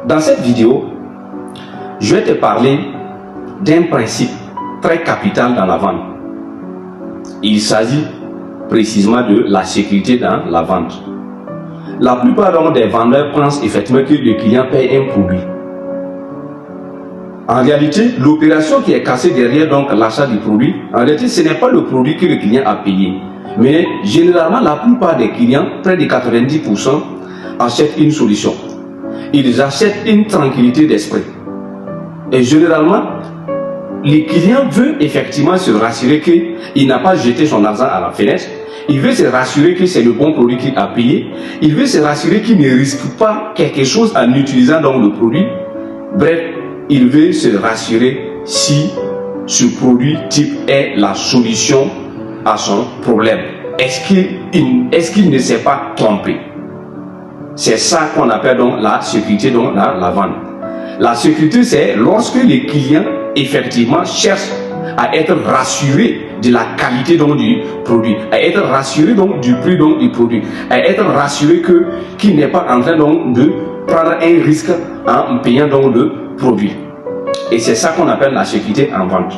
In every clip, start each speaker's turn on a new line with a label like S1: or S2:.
S1: Dans cette vidéo, je vais te parler d'un principe très capital dans la vente. Il s'agit précisément de la sécurité dans la vente. La plupart des vendeurs pensent effectivement que le client paye un produit. En réalité, l'opération qui est cassée derrière l'achat du produit, en réalité, ce n'est pas le produit que le client a payé. Mais généralement, la plupart des clients, près de 90%, achètent une solution. Ils achètent une tranquillité d'esprit. Et généralement, le client veut effectivement se rassurer qu'il n'a pas jeté son argent à la fenêtre. Il veut se rassurer que c'est le bon produit qu'il a payé. Il veut se rassurer qu'il ne risque pas quelque chose en utilisant le produit. Bref, il veut se rassurer si ce produit type est la solution à son problème. Est-ce qu'il ne s'est pas trompé? C'est ça qu'on appelle la sécurité dans la vente. La sécurité, c'est lorsque les clients effectivement cherchent à être rassurés de la qualité du produit, à être rassurés du prix du produit, à être rassurés qu'il n'est pas en train de prendre un risque en payant le produit. Et c'est ça qu'on appelle la sécurité en vente.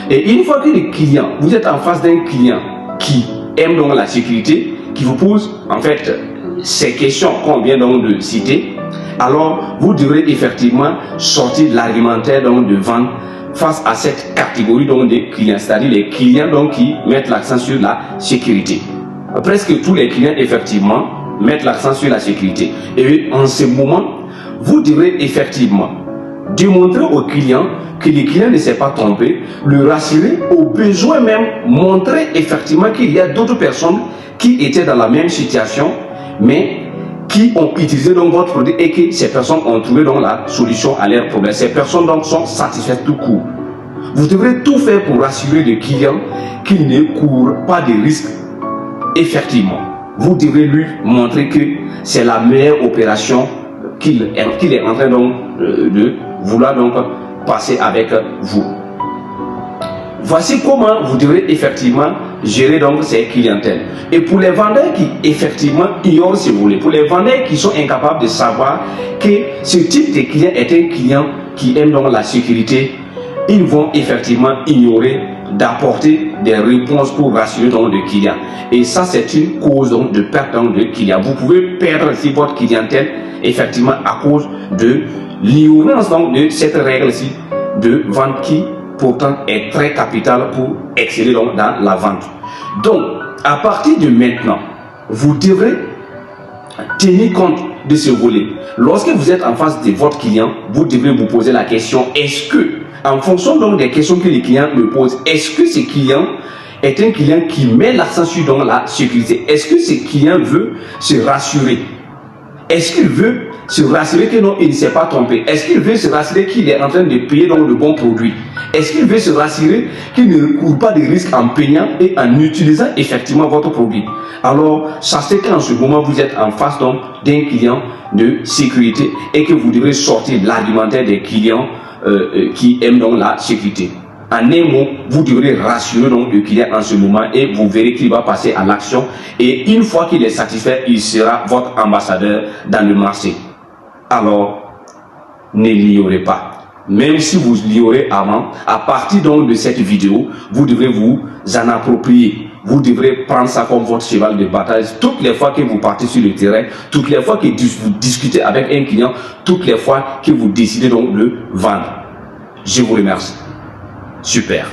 S1: Et une fois que les clients, vous êtes en face d'un client qui aime la sécurité, qui vous pose en fait ces questions qu'on vient de citer, alors vous devrez effectivement sortir de l'argumentaire de vente face à cette catégorie de clients, c'est-à-dire les clients qui mettent l'accent sur la sécurité. Presque tous les clients effectivement mettent l'accent sur la sécurité. Et en ce moment, vous devrez effectivement démontrer au client que le client ne s'est pas trompé, le rassurer, au besoin même montrer effectivement qu'il y a d'autres personnes qui étaient dans la même situation, mais qui ont utilisé votre produit et que ces personnes ont trouvé la solution à leurs problèmes. Ces personnes sont satisfaites tout court. Vous devrez tout faire pour rassurer le client qu'il ne court pas de risques. Effectivement, vous devrez lui montrer que c'est la meilleure opération qu'il est en train de vouloir passer avec vous. Voici comment vous devrez effectivement gérer ces clientèles. Et pour les vendeurs qui effectivement ignorent ce volet, pour les vendeurs qui sont incapables de savoir que ce type de client est un client qui aime la sécurité, ils vont effectivement ignorer d'apporter des réponses pour rassurer le client. Et ça, c'est une cause de perte de clients. Vous pouvez perdre votre clientèle effectivement à cause de l'ignorance de cette règle-ci de vente qui pourtant est très capitale pour exceller dans la vente. Donc, à partir de maintenant, vous devrez tenir compte de ce volet. Lorsque vous êtes en face de votre client, vous devrez vous poser la question, est-ce que, en fonction des questions que les clients me posent, est-ce que ce client est un client qui met l'accent sur la sécurité? Est-ce que ce client veut se rassurer? Est-ce qu'il veut se rassurer que non, il ne s'est pas trompé? Est-ce qu'il veut se rassurer qu'il est en train de payer le bon produit? Est-ce qu'il veut se rassurer qu'il ne court pas de risques en payant et en utilisant effectivement votre produit? Alors, sachez qu'en ce moment, vous êtes en face d'un client de sécurité et que vous devrez sortir de l'argumentaire des clients qui aiment la sécurité. En un mot, vous devrez rassurer le client en ce moment et vous verrez qu'il va passer à l'action. Et une fois qu'il est satisfait, il sera votre ambassadeur dans le marché. Alors, ne l'ignorez pas. Même si vous l'ignorez avant, à partir de cette vidéo, vous devrez vous en approprier. Vous devrez prendre ça comme votre cheval de bataille. Toutes les fois que vous partez sur le terrain, toutes les fois que vous discutez avec un client, toutes les fois que vous décidez de le vendre. Je vous remercie. Super.